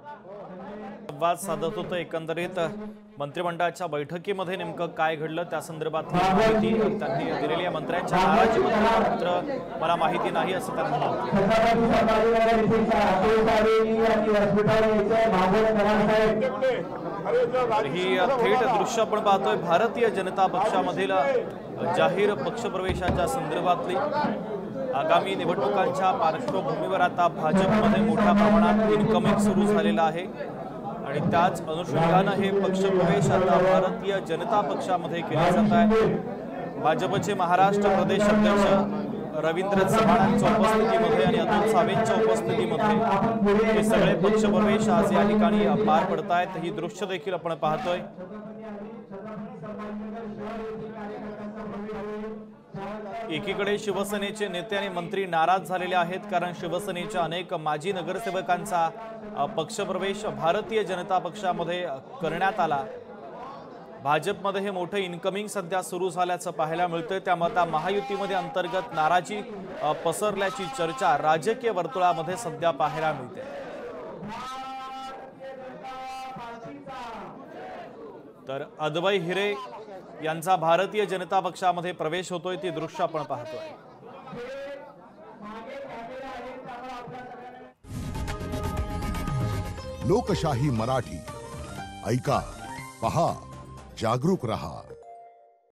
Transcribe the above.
संवाद साधत होतो। एकंदरीत मंत्रिमंडळाच्या बैठकीमध्ये नेमकं काय घडलं त्या संदर्भातली माहिती त्यांनी दिलेली आहे। मंत्र्यांच्या नाराजीबद्दल मात्र मला माहिती नाही असं त्यांनी म्हटलं। ही थेट दृश्य आपण पाहतोय भारतीय जनता पक्षामधील जाहीर पक्षप्रवेशाच्या संदर्भातली। आगामी निवडणुकांच्या पार्श्वभूमीवर आता भाजपमध्ये मोठ्या प्रमाणात इनकमिंग सुरू झालेला आहे आणि त्याच अनुषंगाने हे पक्षप्रवेश आता भारतीय जनता पक्षामध्ये केले जात आहे। भाजपचे महाराष्ट्र प्रदेश अध्यक्ष रवींद्र चव्हाणांच्या उपस्थितीमध्ये आणि अतुल सावेंच्या उपस्थितीमध्ये हे सगळे पक्षप्रवेश आज या ठिकाणी पार पडत आहेत। ही दृश्य देखील आपण पाहतोय। एकीकडे शिवसेनेचे नेते आणि मंत्री नाराज झालेले आहेत, कारण शिवसेनेच्या अनेक माजी नगरसेवकांचा पक्षप्रवेश भारतीय जनता पक्षामध्ये करण्यात आला। भाजपमध्ये हे मोठे इनकमिंग सध्या सुरू झाल्याचं पाहायला मिळतंय। त्यामुळे आता महायुतीमध्ये अंतर्गत नाराजी पसरल्याची चर्चा राजकीय वर्तुळामध्ये सध्या पाहायला मिळते। तर अद्वै हिरे यांचा भारतीय जनता पक्षामध्ये प्रवेश होतोय, ती दृश्य आपण पाहतोय। लोकशाही मराठी ऐका, पहा, जागरूक रहा।